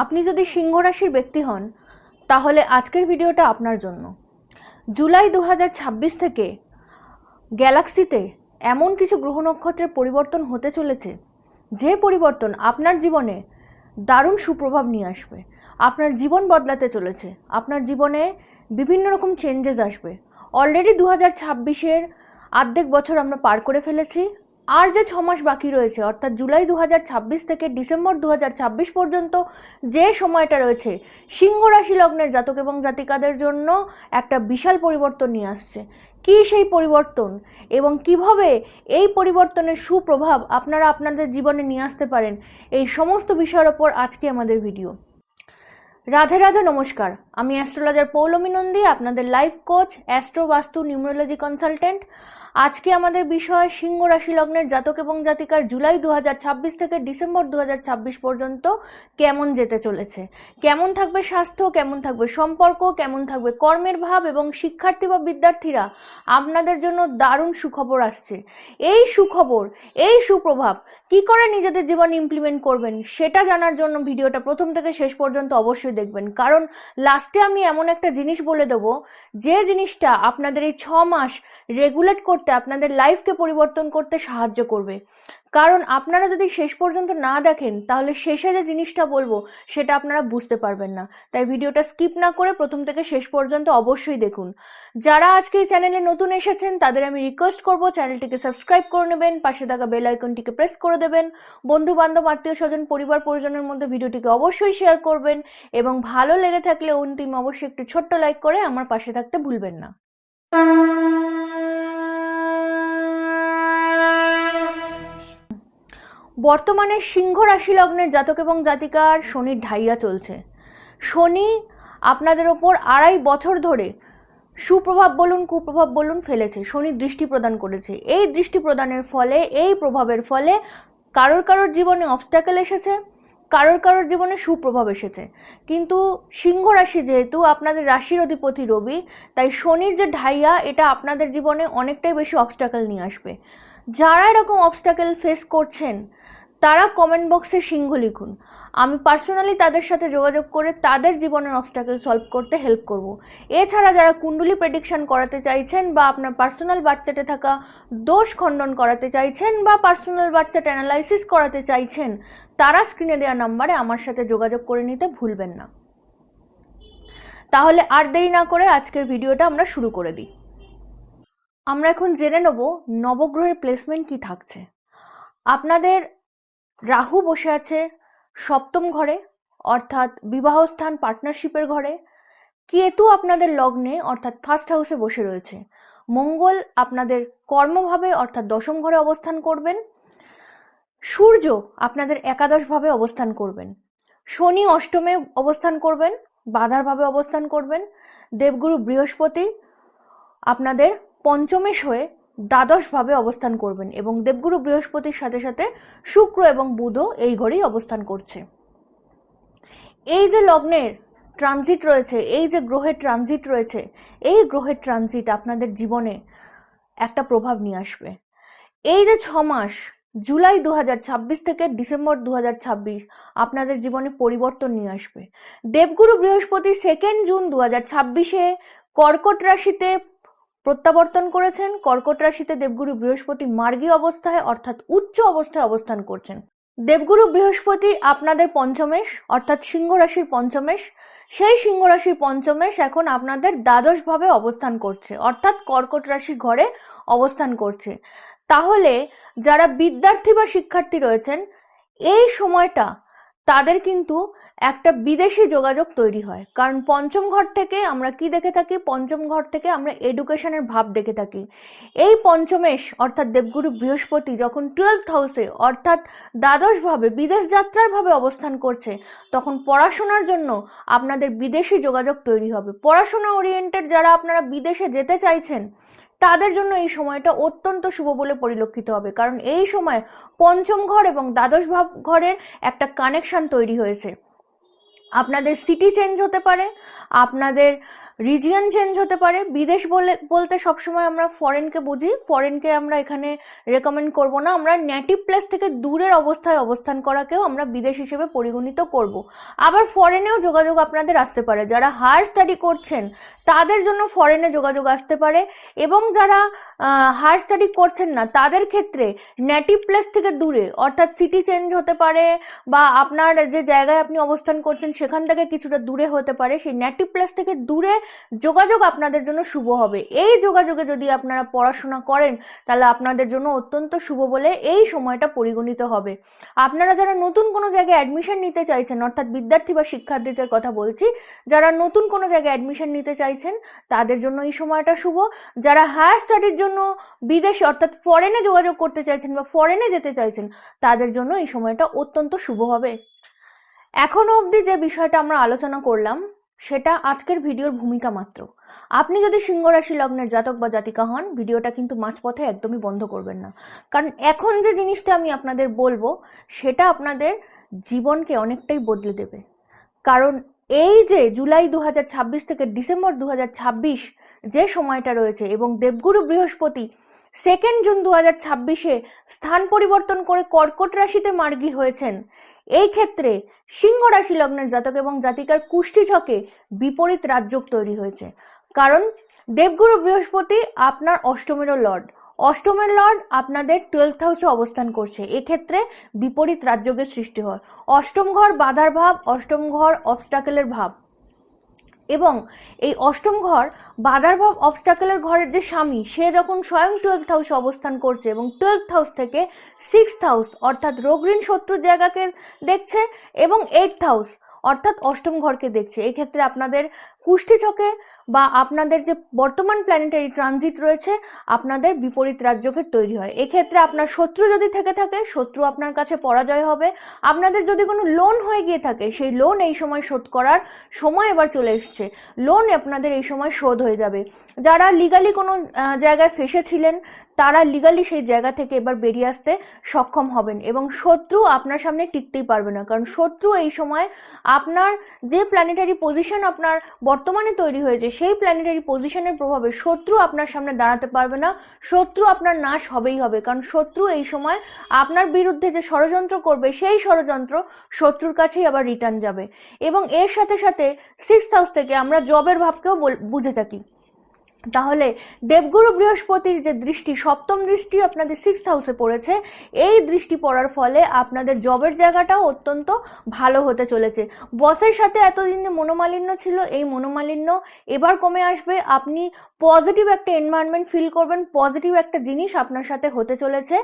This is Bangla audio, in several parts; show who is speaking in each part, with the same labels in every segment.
Speaker 1: আপনি যদি সিংহ রাশির ব্যক্তি হন তাহলে আজকের ভিডিওটা আপনার জন্য। জুলাই 2026 থেকে গ্যালাক্সিতে এমন কিছু গ্রহ নক্ষত্রের পরিবর্তন হতে চলেছে যে পরিবর্তন আপনার জীবনে দারুণ সুপ্রভাব নিয়ে আসবে। আপনার জীবন বদলাতে চলেছে, আপনার জীবনে বিভিন্ন রকম চেঞ্জেস আসবে। অলরেডি 2026-এর অর্ধেক বছর আমরা পার করে ফেলেছি। আর যে 6 মাস বাকি রয়েছে, অর্থাৎ জুলাই 2026 থেকে ডিসেম্বর 2026 পর্যন্ত যে সময়টা রয়েছে, সিংহ রাশি লগ্নের জাতক এবং জাতিকাদের জন্য একটা বিশাল পরিবর্তন নিয়ে আসছে। কী সেই পরিবর্তন এবং কিভাবে এই পরিবর্তনের সুপ্রভাব আপনারা আপনাদের জীবনে নিয়ে আসতে পারেন, এই সমস্ত বিষয়ের ওপর আজকে আমাদের ভিডিও। রাধে রাধে, নমস্কার। আমি অ্যাস্ট্রোলজার পৌলমী নন্দী, আপনাদের লাইফ কোচ, অ্যাস্ট্রো বাস্তু নিউমেরোলজি কনসালটেন্ট। আজকে আমাদের বিষয় সিংহ রাশি লগ্নের জাতক এবং জাতিকার জুলাই 2026 থেকে ডিসেম্বর 2026 পর্যন্ত কেমন যেতে চলেছে, কেমন থাকবে স্বাস্থ্য, কেমন থাকবে সম্পর্ক, কেমন থাকবে কর্মের ভাব, এবং শিক্ষার্থী বা বিদ্যার্থীরা আপনাদের জন্য দারুণ সুখবর আসছে। এই সুখবর, এই সুপ্রভাব কি করে নিজেদের জীবনে ইমপ্লিমেন্ট করবেন সেটা জানার জন্য ভিডিওটা প্রথম থেকে শেষ পর্যন্ত অবশ্যই দেখবেন, কারণ লাস্টে আমি এমন একটা জিনিস বলে দেবো যে জিনিসটা আপনাদের এই 6 মাস রেগুলেট করতে, আপনাদের লাইফকে পরিবর্তন করতে সাহায্য করবে। কারণ আপনারা যদি শেষ পর্যন্ত না দেখেন তাহলে শেষে যে জিনিসটা বলবো সেটা আপনারা বুঝতে পারবেন না। তাই ভিডিওটা স্কিপ না করে প্রথম থেকে শেষ পর্যন্ত অবশ্যই দেখুন। যারা আজকে এই চ্যানেলে নতুন এসেছেন তাদের আমি রিকোয়েস্ট করব চ্যানেলটিকে সাবস্ক্রাইব করে নেবেন, পাশে থাকা বেল আইকনটিকে প্রেস করে দেবেন, বন্ধু বান্ধব আত্মীয় স্বজন পরিবার পরিজনের মধ্যে ভিডিওটিকে অবশ্যই শেয়ার করবেন, এবং ভালো লেগে থাকলে অন্তিম অবশ্যই একটু ছোট্ট লাইক করে আমার পাশে থাকতে ভুলবেন না। বর্তমানে সিংহ রাশি লগ্নের জাতক এবং জাতিকার শনির ঢাইয়া চলছে। শনি আপনাদের ওপর 2.5 বছর ধরে সুপ্রভাব বলুন কুপ্রভাব বলুন ফেলেছে, শনি দৃষ্টি প্রদান করেছে। এই দৃষ্টি প্রদানের ফলে, এই প্রভাবের ফলে কারোর কারোর জীবনে অবস্ট্যাকেল এসেছে, কারোর কারোর জীবনে সুপ্রভাব এসেছে। কিন্তু সিংহ রাশি যেহেতু আপনাদের রাশির অধিপতি রবি, তাই শনির যে ঢাইয়া এটা আপনাদের জীবনে অনেকটাই বেশি অবস্ট্যাকেল নিয়ে আসবে। যারা এরকম অবস্ট্যাকেল ফেস করছেন তারা কমেন্ট বক্সে সিংহ লিখুন, আমি পার্সোনালি তাদের সাথে যোগাযোগ করে তাদের জীবনের অবস্ট্যাকেল সলভ করতে হেল্প করব। এছাড়া যারা কুণ্ডলী প্রেডিকশন করাতে চাইছেন, বা আপনার পার্সোনাল বাচ্চাতে থাকা দোষ খণ্ডন করাতে চাইছেন, বা পার্সোনাল বাচ্চাটা অ্যানালাইসিস করাতে চাইছেন, তারা স্ক্রিনে দেওয়া নাম্বারে আমার সাথে যোগাযোগ করে নিতে ভুলবেন না। তাহলে আর দেরি না করে আজকের ভিডিওটা আমরা শুরু করে দিই। আমরা এখন জেনে নেব নবগ্রহের প্লেসমেন্ট কি থাকছে। আপনাদের রাহু বসে আছে 7ম ঘরে, অর্থাৎ বিবাহস্থান পার্টনারশিপের ঘরে। কেতু আপনাদের লগ্নে অর্থাৎ 1st হাউসে বসে রয়েছে। মঙ্গল আপনাদের কর্মভাবে অর্থাৎ 10ম ঘরে অবস্থান করবেন। সূর্য আপনাদের একাদশ ভাবে অবস্থান করবেন। শনি 8মে অবস্থান করবেন, বাধার ভাবে অবস্থান করবেন। দেবগুরু বৃহস্পতি আপনাদের পঞ্চমেশ হয়ে দ্বাদশ ভাবে অবস্থান করবেন, এবং দেবগুরু বৃহস্পতির সাথে সাথে শুক্র এবং বুধও এই ঘরেই অবস্থান করছে। এই যে লগ্নের ট্রানজিট রয়েছে, এই যে গ্রহের ট্রানজিট রয়েছে, এই গ্রহের ট্রানজিট আপনাদের জীবনে একটা প্রভাব নিয়ে আসবে। এই যে 6 মাস জুলাই 2026 থেকে ডিসেম্বর 2026 আপনাদের জীবনে পরিবর্তন নিয়ে আসবে। দেবগুরু বৃহস্পতি 2 জুন 2026-এ কর্কট রাশিতে প্রত্যাবর্তন করেছেন। কর্কট রাশিতে দেবগুরু বৃহস্পতি মার্গী অবস্থায় অর্থাৎ উচ্চ অবস্থায় অবস্থান করছেন। দেবগুরু বৃহস্পতি আপনাদের পঞ্চমেশ অর্থাৎ সিংহ রাশির পঞ্চমেশ, সেই সিংহ রাশির পঞ্চমেশ এখন আপনাদের দ্বাদশ ভাবে অবস্থান করছে, অর্থাৎ কর্কট রাশি ঘরে অবস্থান করছে। তাহলে যারা বিদ্যার্থী বা শিক্ষার্থী রয়েছেন, এই সময়টা তাদের কিন্তু একটা বিদেশি যোগাযোগ তৈরি হয়। কারণ পঞ্চম ঘর থেকে আমরা কি দেখে থাকি? পঞ্চম ঘর থেকে আমরা এডুকেশনের ভাব দেখে থাকি। এই পঞ্চমেশ অর্থাৎ দেবগুরু বৃহস্পতি যখন 12th হাউসে অর্থাৎ দ্বাদশ ভাবে বিদেশ যাত্রার ভাবে অবস্থান করছে, তখন পড়াশোনার জন্য আপনাদের বিদেশি যোগাযোগ তৈরি হবে। পড়াশোনা ওরিয়েন্টেড যারা আপনারা বিদেশে যেতে চাইছেন তাদের জন্য এই সময়টা অত্যন্ত শুভ বলে পরিলক্ষিত হবে, কারণ এই সময় পঞ্চম ঘর এবং দ্বাদশ ভাব ঘরের একটা কানেকশন তৈরি হয়েছে। আপনাদের সিটি চেঞ্জ হতে পারে, আপনাদের রিজিয়ন চেঞ্জ হতে পারে। বিদেশ বলতে সবসময় আমরা ফরেনকে বুঝি, ফরেনকে আমরা এখানে রেকমেন্ড করব না। আমরা নেটিভ প্লেস থেকে দূরের অবস্থায় অবস্থান করাকেও আমরা বিদেশ হিসেবে পরিগণিত করব। আবার ফরেনেও যোগাযোগ আপনাদের আসতে পারে। যারা হায়ার স্টাডি করছেন তাদের জন্য ফরেনে যোগাযোগ আসতে পারে, এবং যারা হায়ার স্টাডি করছেন না তাদের ক্ষেত্রে নেটিভ প্লেস থেকে দূরে, অর্থাৎ সিটি চেঞ্জ হতে পারে বা আপনার যে জায়গায় আপনি অবস্থান করছেন সেখান থেকে কিছুটা দূরে হতে পারে, সেই নেটিভ প্লেস থেকে দূরে যোগাযোগ আপনাদের জন্য শুভ হবে। এই যোগাযোগে যদি আপনারা পড়াশোনা করেন তাহলে আপনাদের জন্য অত্যন্ত শুভ বলে এই সময়টা পরিগণিত হবে। আপনারা যারা নতুন কোনো জায়গায় অ্যাডমিশন নিতে চাইছেন, অর্থাৎ বিদ্যার্থী বা শিক্ষার্থীদের কথা বলছি, যারা নতুন কোনো জায়গায় অ্যাডমিশন নিতে চাইছেন তাদের জন্য এই সময়টা শুভ। যারা হায়ার স্টাডির জন্য বিদেশে অর্থাৎ ফরেনে যোগাযোগ করতে চাইছেন বা ফরেনে যেতে চাইছেন তাদের জন্য এই সময়টা অত্যন্ত শুভ হবে। এখনো অবধি যে বিষয়টা আমরা আলোচনা করলাম সেটা আজকের ভিডিওর ভূমিকা মাত্র। আপনি যদি সিংহ রাশি লগ্নের জাতক বা জাতিকা হন, ভিডিওটা কিন্তু মাঝপথে একদমই বন্ধ করবেন না, কারণ এখন যে জিনিসটা আমি আপনাদের বলবো সেটা আপনাদের জীবনকে অনেকটাই বদলে দেবে। কারণ এই যে জুলাই 2026 থেকে ডিসেম্বর 2026 যে সময়টা রয়েছে, এবং দেবগুরু বৃহস্পতি 2 জুন 2026-এ স্থান পরিবর্তন করে কর্কট রাশিতে মার্গী হয়েছেন, এই ক্ষেত্রে সিংহ রাশি লগ্নের জাতক এবং জাতিকার কুষ্টি ছকে বিপরীত রাজযোগ তৈরি হয়েছে। কারণ দেবগুরু বৃহস্পতি আপনার অষ্টমেরও লর্ড, অষ্টমের লর্ড আপনাদের 12th হাউসে অবস্থান করছে, এক্ষেত্রে বিপরীত রাজযোগের সৃষ্টি হয়। অষ্টম ঘর বাধার ভাব, অষ্টম ঘর অবস্টাকেলের ভাব, এবং এই অষ্টম ঘর বাধার ভাব অবস্টাকেলের ঘরের যে স্বামী সে যখন স্বয়ং 12th হাউসে অবস্থান করছে এবং 12th হাউস থেকে 6th হাউস অর্থাৎ রোগ ঋণ শত্রুর জায়গাকে দেখছে এবং 8th হাউস অর্থাৎ অষ্টম ঘরকে দেখছে, এক্ষেত্রে আপনাদের কুষ্টি ছকে বা আপনাদের যে বর্তমান প্ল্যানেটারি ট্রানজিট রয়েছে আপনাদের বিপরীত রাজযোগের তৈরি হয়। এক্ষেত্রে আপনার শত্রু যদি থেকে থাকে শত্রু আপনার কাছে পরাজয় হবে। আপনাদের যদি কোনো লোন হয়ে গিয়ে থাকে সেই লোন এই সময় শোধ করার সময় এবার চলে এসছে, লোন আপনাদের এই সময় শোধ হয়ে যাবে। যারা লিগালি কোনো জায়গায় ফেসেছিলেন তারা লিগালি সেই জায়গা থেকে এবার বেরিয়ে আসতে সক্ষম হবেন, এবং শত্রু আপনার সামনে টিকতেই পারবে না। কারণ শত্রু এই সময় আপনার যে প্ল্যানেটারি পজিশন আপনার বর্তমানে তৈরি হয়েছে সেই প্ল্যানেটারি পজিশনের প্রভাবে শত্রু আপনার সামনে দাঁড়াতে পারবে না, শত্রু আপনার নাশ হবেই হবে। কারণ শত্রু এই সময় আপনার বিরুদ্ধে যে ষড়যন্ত্র করবে সেই ষড়যন্ত্র শত্রুর কাছেই আবার রিটার্ন যাবে। এবং এর সাথে সাথে 6th হাউস থেকে আমরা জবের ভাবকেও বুঝে থাকি। তাহলে দেবগুরু বৃহস্পতির যে দৃষ্টি, সপ্তম দৃষ্টি আপনাদের 6th হাউসে পড়েছে, এই দৃষ্টি পড়ার ফলে আপনাদের জবের জায়গাটাও অত্যন্ত ভালো হতে চলেছে। বসের সাথে এতদিনে মনোমালিন্য ছিল, এই মনোমালিন্য এবার কমে আসবে। আপনি পজিটিভ একটা এনভায়রনমেন্ট ফিল করবেন, পজিটিভ একটা জিনিস আপনার সাথে হতে চলেছে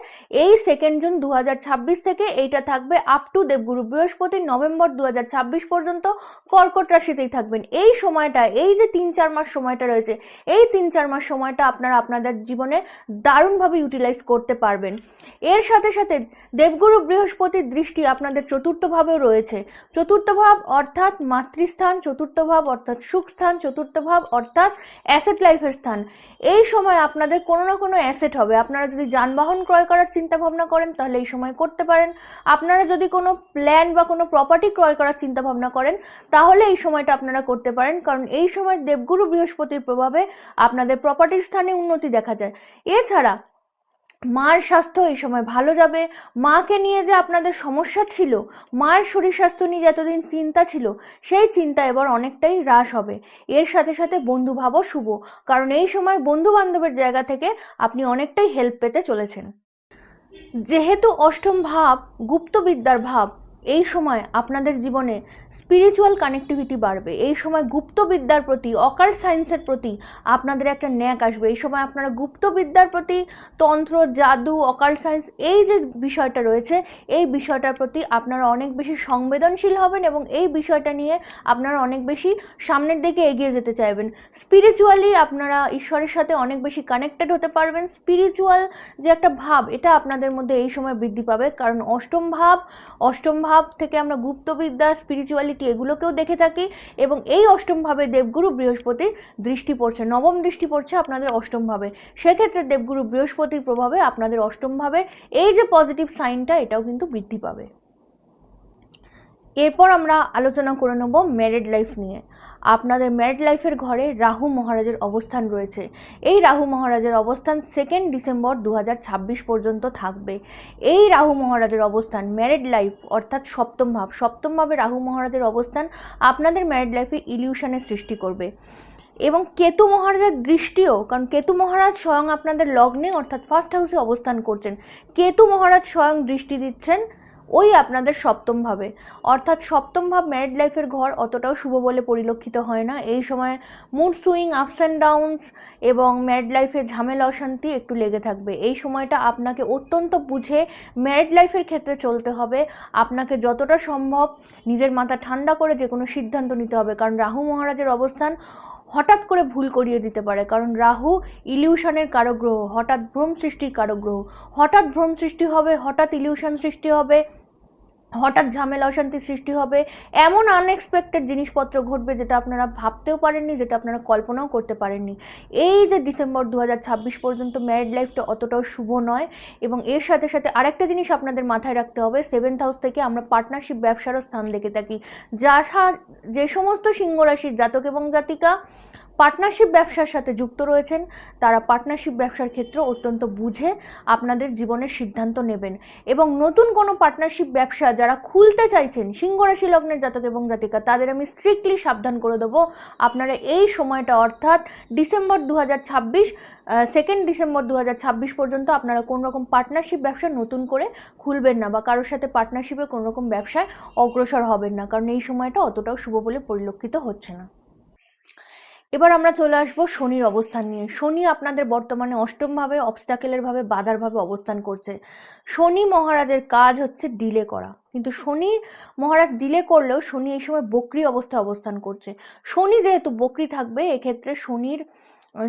Speaker 1: এই 2 জুন 2026 থেকে। এইটা থাকবে আপ টু দেবগুরু বৃহস্পতি নভেম্বর 2026 পর্যন্ত কর্কট রাশিতেই থাকবেন। এই সময়টা, এই যে 3-4 মাস সময়টা রয়েছে, এই 3-4 মাস সময়টা আপনারা আপনাদের জীবনে দারুণভাবে ইউটিলাইজ করতে পারবেন। এর সাথে সাথে দেবগুরু বৃহস্পতির দৃষ্টি আপনাদের 4th ভাবেও রয়েছে। 4th ভাব অর্থাৎ মাতৃস্থান, 4th ভাব অর্থাৎ সুখ স্থান, 4th ভাব অর্থাৎ অ্যাসেট লাইফের স্থান। এই সময় আপনাদের কোনো না কোনো অ্যাসেট হবে। আপনারা যদি যানবাহন ক্রয় করার চিন্তা ভাবনা করেন তাহলে এই সময় করতে পারেন। আপনারা যদি কোনো প্ল্যান বা কোনো প্রপার্টি ক্রয় করার চিন্তা ভাবনা করেন তাহলে এই সময়টা আপনারা করতে পারেন, কারণ এই সময় দেবগুরু বৃহস্পতির প্রভাবে আপনাদের প্রপার্টির স্থানে উন্নতি দেখা যায়। এছাড়া মার স্বাস্থ্য এই সময় ভালো যাবে। মাকে নিয়ে যে আপনাদের সমস্যা ছিল, মার শরীর স্বাস্থ্য নিয়ে যতদিন চিন্তা ছিল সেই চিন্তা এবার অনেকটাই হ্রাস হবে। এর সাথে সাথে বন্ধুভাবও শুভ, কারণ এই সময় বন্ধু বান্ধবের জায়গা থেকে আপনি অনেকটাই হেল্প পেতে চলেছেন। যেহেতু অষ্টম ভাব গুপ্তবিদ্যার ভাব, এই সময় আপনাদের জীবনে স্পিরিচুয়াল কানেক্টিভিটি বাড়বে। এই সময় গুপ্তবিদ্যার প্রতি, অকাল্ট সায়েন্সের প্রতি আপনাদের একটা ন্যাক আসবে। এই সময় আপনারা গুপ্তবিদ্যার প্রতি, তন্ত্র, জাদু, অকাল্ট সায়েন্স এই যে বিষয়টা রয়েছে এই বিষয়টার প্রতি আপনারা অনেক বেশি সংবেদনশীল হবেন এবং এই বিষয়টা নিয়ে আপনারা অনেক বেশি সামনের দিকে এগিয়ে যেতে চাইবেন। স্পিরিচুয়ালি আপনারা ঈশ্বরের সাথে অনেক বেশি কানেক্টেড হতে পারবেন। স্পিরিচুয়াল যে একটা ভাব এটা আপনাদের মধ্যে এই সময় বৃদ্ধি পাবে, কারণ অষ্টম ভাব থেকে আমরা গুপ্তবিদ্যা, স্পিরিচুয়ালিটি এগুলোকেও দেখে থাকি, এবং এই অষ্টম ভাবে দেবগুরু বৃহস্পতির দৃষ্টি পড়ছে, নবম দৃষ্টি পড়ছে আপনাদের অষ্টম ভাবে। সেক্ষেত্রে দেবগুরু বৃহস্পতির প্রভাবে আপনাদের অষ্টম ভাবে এই যে পজিটিভ সাইনটা এটাও কিন্তু বৃদ্ধি পাবে। এরপর আমরা আলোচনা করে নেব ম্যারিড লাইফ নিয়ে। আপনাদের ম্যারিড লাইফের ঘরে রাহু মহারাজের অবস্থান রয়েছে। এই রাহু মহারাজের অবস্থান 2 ডিসেম্বর 2026 পর্যন্ত থাকবে। এই রাহু মহারাজের অবস্থান ম্যারিড লাইফ অর্থাৎ সপ্তম ভাবে রাহু মহারাজের অবস্থান আপনাদের ম্যারিড লাইফে ইলিউশনের সৃষ্টি করবে। এবং কেতু মহারাজের দৃষ্টিও, কারণ কেতু মহারাজ স্বয়ং আপনাদের লগ্নে অর্থাৎ ফার্স্ট হাউসে অবস্থান করছেন, কেতু মহারাজ স্বয়ং দৃষ্টি দিচ্ছেন ওই আপনাদের সপ্তম ভাবে, অর্থাৎ সপ্তম ভাব ম্যারিড লাইফের ঘর অতটাও শুভ বলে পরিলক্ষিত হয় না। এই সময় mood swing, ups and downs এবং ম্যারিড লাইফে ঝামেলা অশান্তি একটু লেগে থাকবে। এই সময়টা আপনাকে অত্যন্ত বুঝে ম্যারিড লাইফের ক্ষেত্রে চলতে হবে। আপনাকে যতটা সম্ভব নিজের মাথা ঠান্ডা করে যে কোনো সিদ্ধান্ত নিতে হবে, কারণ রাহু মহারাজের অবস্থান হঠাৎ করে ভুল করিয়ে দিতে পারে। কারণ রাহু ইলিউশনের কারক গ্রহ, হঠাৎ ভ্রম সৃষ্টির কারক গ্রহ। হঠাৎ ভ্রম সৃষ্টি হবে, হঠাৎ ইলিউশন সৃষ্টি হবে, হঠাৎ ঝামেলা অশান্তি সৃষ্টি হবে, এমন আনএক্সপেক্টেড জিনিসপত্র ঘটবে যেটা আপনারা ভাবতেও পারেননি, যেটা আপনারা কল্পনাও করতে পারেননি। এই যে ডিসেম্বর 2026 পর্যন্ত ম্যারিড লাইফটা অতটাও শুভ নয়। এবং এর সাথে সাথে আরেকটা জিনিস আপনাদের মাথায় রাখতে হবে, 7th হাউস থেকে আমরা পার্টনারশিপ ব্যবসারও স্থান দেখে থাকি। যে সমস্ত সিংহ রাশির জাতক এবং জাতিকা পার্টনারশিপ ব্যবসার সাথে যুক্ত রয়েছেন, তারা পার্টনারশিপ ব্যবসার ক্ষেত্রে অত্যন্ত বুঝে আপনাদের জীবনের সিদ্ধান্ত নেবেন। এবং নতুন কোনো পার্টনারশিপ ব্যবসা যারা খুলতে চাইছেন সিংহ রাশি লগ্নের জাতক এবং জাতিকা, তাদের আমি স্ট্রিক্টলি সাবধান করে দেবো, আপনারা এই সময়টা অর্থাৎ ডিসেম্বর 2026, 2 ডিসেম্বর 2026 পর্যন্ত আপনারা কোনো রকম পার্টনারশিপ ব্যবসা নতুন করে খুলবেন না, বা কারোর সাথে পার্টনারশিপে কোনো রকম ব্যবসায় অগ্রসর হবেন না, কারণ এই সময়টা অতটাও শুভ বলে পরিলক্ষিত হচ্ছে না। এবার আমরা চলে আসবো শনির অবস্থান নিয়ে। শনি আপনাদের বর্তমানে অষ্টম ভাবে, অবস্টাকেলের ভাবে, বাধার ভাবে অবস্থান করছে। শনি মহারাজের কাজ হচ্ছে ডিলে করা, কিন্তু শনি মহারাজ ডিলে করলেও শনি এই সময় বক্রি অবস্থায় অবস্থান করছে। শনি যেহেতু বক্রি থাকবে, এক্ষেত্রে শনির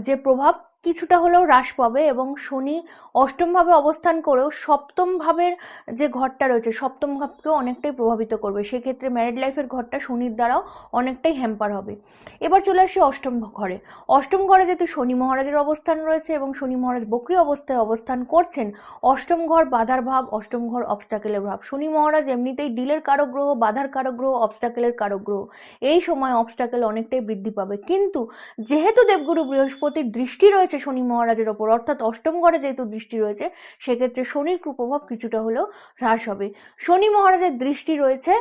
Speaker 1: যে প্রভাব কিছুটা হলেও হ্রাস পাবে। এবং শনি অষ্টম ভাবে অবস্থান করেও সপ্তম ভাবের যে ঘরটা রয়েছে, সপ্তম ভাবকেও অনেকটাই প্রভাবিত করবে। সেক্ষেত্রে ম্যারিড লাইফের ঘরটা শনির দ্বারাও অনেকটাই হ্যাম্পার হবে। এবার চলে আসি অষ্টম ঘরে। অষ্টম ঘরে যেহেতু শনি মহারাজের অবস্থান রয়েছে এবং শনি মহারাজ বক্রি অবস্থায় অবস্থান করছেন, অষ্টম ঘর বাধার ভাব, অষ্টম ঘর অবস্টাকেলের ভাব। শনি মহারাজ এমনিতেই ডিলের কারক গ্রহ, বাধার কারক গ্রহ, অবস্টাকেলের কারক গ্রহ। এই সময় অবস্টাকেল অনেকটাই বৃদ্ধি পাবে। কিন্তু যেহেতু দেবগুরু বৃহস্পতির দৃষ্টি রয়েছে শনি মহারাজের ওপর, অর্থাৎ অষ্টম ঘরে যেহেতু দৃষ্টি রয়েছে, সেক্ষেত্রে শনির কুপ্রভাব কিছুটা হলেও হ্রাস হবে। শনি মহারাজের দৃষ্টি রয়েছে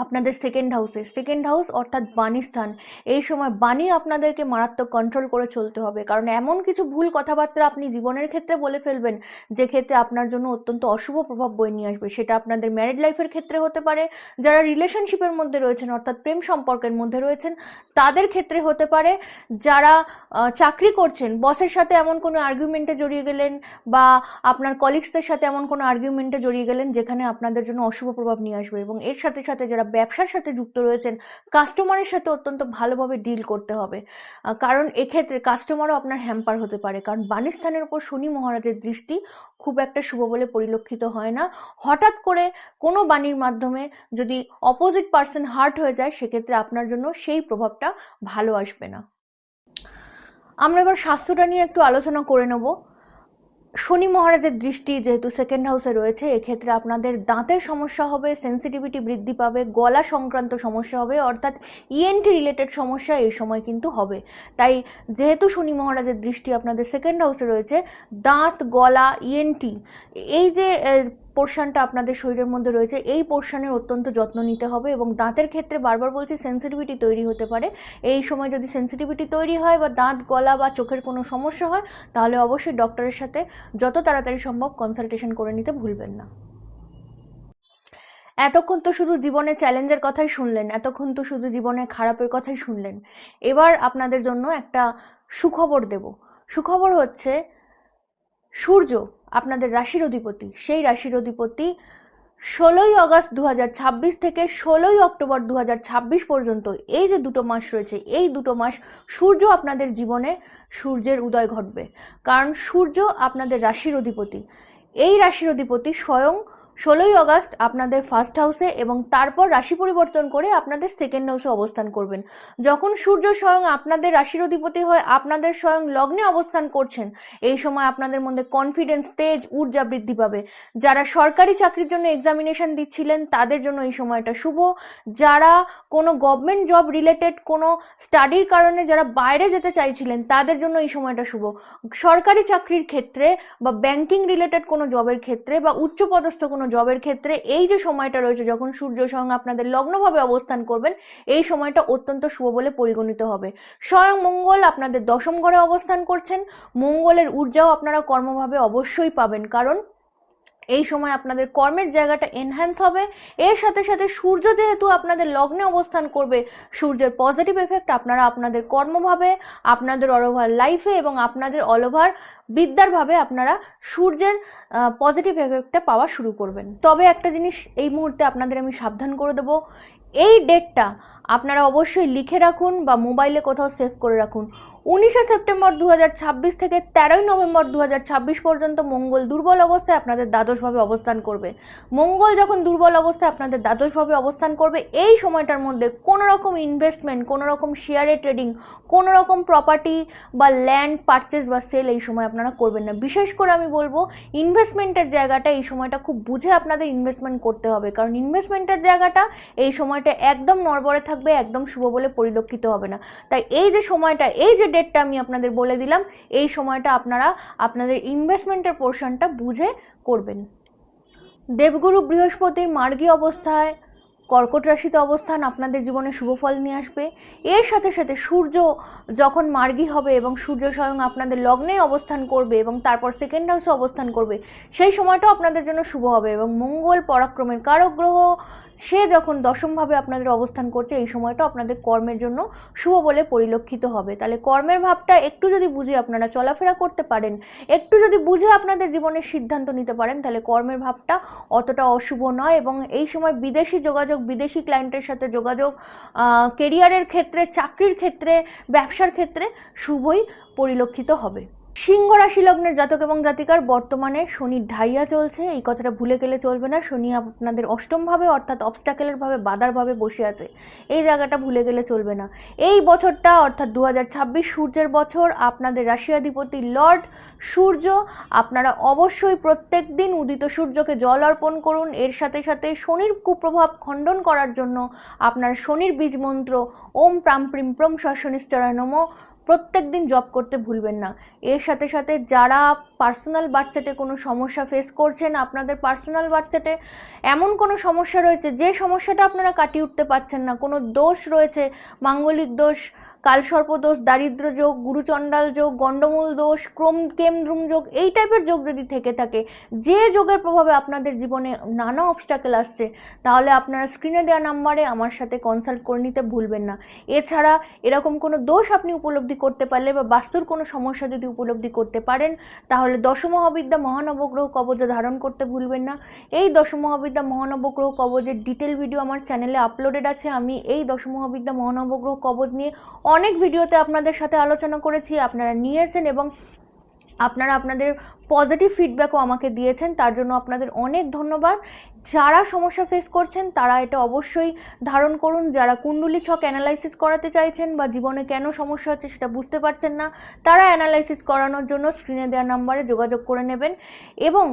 Speaker 1: আপনাদের 2nd হাউসে। 2nd হাউস অর্থাৎ বাণী স্থান। এই সময় বাণী আপনাদেরকে মারাত্মক কন্ট্রোল করে চলতে হবে, কারণ এমন কিছু ভুল কথাবার্তা আপনি জীবনের ক্ষেত্রে বলে ফেলবেন যে ক্ষেত্রে আপনার জন্য অত্যন্ত অশুভ প্রভাব বয়ে নিয়ে আসবে। সেটা আপনাদের ম্যারিড লাইফের ক্ষেত্রে হতে পারে, যারা রিলেশনশিপের মধ্যে রয়েছেন অর্থাৎ প্রেম সম্পর্কের মধ্যে রয়েছেন তাদের ক্ষেত্রে হতে পারে, যারা চাকরি করছেন বসের সাথে এমন কোনো আর্গুমেন্টে জড়িয়ে গেলেন, বা আপনার কলিগসদের সাথে এমন কোনো আর্গুমেন্টে জড়িয়ে গেলেন যেখানে আপনাদের জন্য অশুভ প্রভাব নিয়ে আসবে। এবং এর সাথে সাথে যারা ব্যবসার সাথে যুক্ত রয়েছেন, কাস্টমারের সাথে অত্যন্ত ভালোভাবে ডিল করতে হবে, কারণ এক্ষেত্রে কাস্টমারও আপনার হ্যাম্পার হতে পারে। কারণ বাণী স্থানের উপর শনি মহারাজের দৃষ্টি খুব একটা শুভ বলে পরিলক্ষিত হয় না। হঠাৎ করে কোনো বাণীর মাধ্যমে যদি অপোজিট পার্সন হার্ট হয়ে যায়, সেক্ষেত্রে আপনার জন্য সেই প্রভাবটা ভালো আসবে না। আমরা এবার স্বাস্থ্যটা নিয়ে একটু আলোচনা করে নেব। শনি মহারাজের দৃষ্টি যেহেতু 2nd হাউসে রয়েছে, এক্ষেত্রে আপনাদের দাঁতের সমস্যা হবে, সেন্সিটিভিটি বৃদ্ধি পাবে, গলা সংক্রান্ত সমস্যা হবে, অর্থাৎ ইএনটি রিলেটেড সমস্যা এই সময় কিন্তু হবে। তাই যেহেতু শনি মহারাজের দৃষ্টি আপনাদের 2nd হাউসে রয়েছে, দাঁত, গলা, ইএনটি এই যে পোর্শনটা আপনাদের শরীরের মধ্যে রয়েছে, এই পোর্শনের অত্যন্ত যত্ন নিতে হবে। এবং দাঁতের ক্ষেত্রে বারবার বলছি সেন্সিটিভিটি তৈরি হতে পারে। এই সময় যদি সেন্সিটিভিটি তৈরি হয় বা দাঁত, গলা বা চোখের কোনো সমস্যা হয়, তাহলে অবশ্যই ডক্টরের সাথে যত তাড়াতাড়ি সম্ভব কনসালটেশন করে নিতে ভুলবেন না। এতক্ষণ তো শুধু জীবনের চ্যালেঞ্জের কথাই শুনলেন, এতক্ষণ তো শুধু জীবনের খারাপের কথাই শুনলেন। এবার আপনাদের জন্য একটা সুখবর দেব। সুখবর হচ্ছে সূর্য আপনাদের রাশির অধিপতি, সেই রাশির অধিপতি 16ই আগস্ট 2026 থেকে 16ই অক্টোবর 2026 পর্যন্ত এই যে দুটো মাস রয়েছে, এই দুটো মাস সূর্য আপনাদের জীবনে সূর্যের উদয় ঘটবে। কারণ সূর্য আপনাদের রাশির অধিপতি। এই রাশির অধিপতি স্বয়ং 16ই আগস্ট আপনাদের ফার্স্ট হাউসে এবং তারপর রাশি পরিবর্তন করে আপনাদের সেকেন্ড হাউসে অবস্থান করবেন। যখন সূর্য স্বয়ং আপনাদের রাশির অধিপতি হয় আপনাদের স্বয়ং লগ্নে অবস্থান করছেন, এই সময় আপনাদের মধ্যে কনফিডেন্স, তেজ, ঊর্জা বৃদ্ধি পাবে। যারা সরকারি চাকরির জন্য এক্সামিনেশন দিচ্ছিলেন তাদের জন্য এই সময়টা শুভ। যারা কোনো গভর্নমেন্ট জব রিলেটেড কোনো স্টাডির কারণে যারা বাইরে যেতে চাইছিলেন তাদের জন্য এই সময়টা শুভ। সরকারি চাকরির ক্ষেত্রে বা ব্যাংকিং রিলেটেড কোনো জবের ক্ষেত্রে বা উচ্চপদস্থ কোনো জবের ক্ষেত্রে এই যে সময়টা রয়েছে যখন সূর্য স্বয়ং আপনাদের লগ্নভাবে অবস্থান করবেন, এই সময়টা অত্যন্ত শুভ বলে পরিগণিত হবে। স্বয়ং মঙ্গল আপনাদের দশম ঘরে অবস্থান করছেন। মঙ্গলের ঊর্জাও আপনারা কর্মভাবে অবশ্যই পাবেন, কারণ এই সময় আপনাদের কর্মের জায়গাটা এনহ্যান্স হবে। এর সাথে সাথে সূর্য যেহেতু আপনাদের লগ্নে অবস্থান করবে, সূর্যের পজিটিভ এফেক্ট আপনারা আপনাদের কর্মভাবে, আপনাদের অল ওভার লাইফে এবং আপনাদের অল ওভার বিদ্যার ভাবে আপনারা সূর্যের পজিটিভ এফেক্টটা পাওয়া শুরু করবেন। তবে একটা জিনিস এই মুহূর্তে আপনাদের আমি সাবধান করে দেবো, এই ডেটটা আপনারা অবশ্যই লিখে রাখুন বা মোবাইলে কোথাও সেভ করে রাখুন। 19শে সেপ্টেম্বর 2026 থেকে 13ই নভেম্বর 2026 পর্যন্ত মঙ্গল দুর্বল অবস্থায় আপনাদের দ্বাদশভাবে অবস্থান করবে। মঙ্গল যখন দুর্বল অবস্থায় আপনাদের দ্বাদশভাবে অবস্থান করবে, এই সময়টার মধ্যে কোনো রকম ইনভেস্টমেন্ট, কোনো রকম শেয়ারে ট্রেডিং, কোনো রকম প্রপার্টি বা ল্যান্ড পারচেস বা সেল এই সময় আপনারা করবেন না। বিশেষ করে আমি বলবো ইনভেস্টমেন্টের জায়গাটা এই সময়টা খুব বুঝে আপনাদের ইনভেস্টমেন্ট করতে হবে, কারণ ইনভেস্টমেন্টের জায়গাটা এই সময়টা একদম নড়বড়ে থাকবে, একদম শুভ বলে পরিলক্ষিত হবে না। তাই এই যে সময়টা, এই যে ডেটটা আমি আপনাদের বলে দিলাম, এই সময়টা আপনারা আপনাদের ইনভেস্টমেন্টের পোর্শনটা বুঝে করবেন। দেবগুরু বৃহস্পতির মার্গী অবস্থায় কর্কট রাশিতে অবস্থান আপনাদের জীবনে শুভফল নিয়ে আসবে। এর সাথে সাথে সূর্য যখন মার্গী হবে এবং সূর্য স্বয়ং আপনাদের লগ্নে অবস্থান করবে এবং তারপর সেকেন্ড হাউসে অবস্থান করবে, সেই সময়টাও আপনাদের জন্য শুভ হবে। এবং মঙ্গল পরাক্রমের কারক গ্রহ, সে যখন দশমভাবে আপনাদের অবস্থান করছে, এই সময়টা আপনাদের কর্মের জন্য শুভ বলে পরিলক্ষিত হবে। তাহলে কর্মের ভাবটা একটু যদি বুঝে আপনারা চলাফেরা করতে পারেন, একটু যদি বুঝে আপনাদের জীবনের সিদ্ধান্ত নিতে পারেন, তাহলে কর্মের ভাবটা অতটা অশুভ নয়। এবং এই সময় বিদেশি যোগাযোগ, বিদেশি ক্লায়েন্টের সাথে যোগাযোগ, কেরিয়ারের ক্ষেত্রে, চাকরির ক্ষেত্রে, ব্যবসার ক্ষেত্রে শুভই পরিলক্ষিত হবে। সিংহ রাশি লগ্নের জাতক এবং জাতিকার বর্তমানে শনির ঢাইয়া চলছে, এই কথাটা ভুলে গেলে চলবে না। শনি আপনাদের অষ্টমভাবে অর্থাৎ অবস্টাকেলের ভাবে, বাধার ভাবে বসে আছে, এই জায়গাটা ভুলে গেলে চলবে না। এই বছরটা অর্থাৎ 2026 সূর্যের বছর, আপনাদের রাশিয়াধিপতি লর্ড সূর্য, আপনারা অবশ্যই প্রত্যেক দিন উদিত সূর্যকে জল অর্পণ করুন। এর সাথে সাথে শনির কুপ্রভাব খণ্ডন করার জন্য আপনার শনির বীজ মন্ত্র ওম প্রাম প্রিম প্রম শনিশ্চরায় নমঃ প্রত্যেক দিন জপ করতে ভুলবেন না। এর সাথে সাথে যারা পার্সোনাল বাচ্চাতে কোনো সমস্যা ফেস করছেন, আপনাদের পার্সোনাল বাচ্চাতে এমন কোনো সমস্যা রয়েছে যে সমস্যাটা আপনারা কাটিয়ে উঠতে পারছেন না, কোনো দোষ রয়েছে, মাঙ্গলিক দোষ, কালসর্প দোষ, দারিদ্র যোগ, গুরুচণ্ডাল যোগ, গণ্ডমূল দোষ, কেমদ্রুম যোগ, এই টাইপের যোগ যদি থেকে থাকে, যে যোগের প্রভাবে আপনাদের জীবনে নানা অবস্টাকেল আসছে, তাহলে আপনারা স্ক্রিনে দেওয়া নাম্বারে আমার সাথে কনসাল্ট করে নিতে ভুলবেন না। এছাড়া এরকম কোনো দোষ আপনি উপলব্ধি করতে পারলে বা বাস্তুর কোনো সমস্যা যদি উপলব্ধি করতে পারেন, তাহলে দশমহাবিদ্যা মহানবগ্রহ কবচ ধারণ করতে ভুলবেন না। এই দশমহাবিদ্যা মহানবগ্রহ কবচের ডিটেল ভিডিও আমার চ্যানেলে আপলোডেড আছে। আমি এই দশমহাবিদ্যা মহানবগ্রহ কবচ নিয়ে অনেক ভিডিওতে আপনাদের সাথে আলোচনা করেছি, আপনারা নিয়েছেন এবং আপনারা আপনাদের পজিটিভ ফিডব্যাকও আমাকে দিয়েছেন, তার জন্য আপনাদের অনেক ধন্যবাদ। যারা সমস্যা ফেস করছেন তারা এটা অবশ্যই ধারণ করুন। যারা কুণ্ডলী ছক অ্যানালাইসিস করাতে চাইছেন বা জীবনে কেন সমস্যা হচ্ছে সেটা বুঝতে পারছেন না, তারা অ্যানালাইসিস করানোর জন্য স্ক্রিনে দেওয়া নাম্বারে যোগাযোগ করে নেবেন। এবং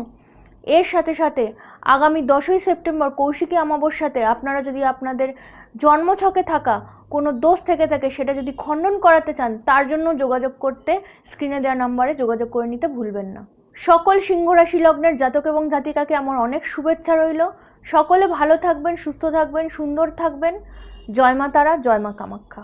Speaker 1: এর সাথে সাথে আগামী 10ই সেপ্টেম্বর কৌশিকী অমাবস্যাতে আপনারা যদি আপনাদের জন্মছকে থাকা কোনো দোষ থেকে থাকে সেটা যদি খণ্ডন করাতে চান, তার জন্য যোগাযোগ করতে স্ক্রিনে দেওয়া নাম্বারে যোগাযোগ করে নিতে ভুলবেন না। সকল সিংহ রাশি লগ্নের জাতক এবং জাতিকাকে আমার অনেক শুভেচ্ছা রইল। সকলে ভালো থাকবেন, সুস্থ থাকবেন, সুন্দর থাকবেন। জয় মা তারা, জয় মা কামাখ্যা।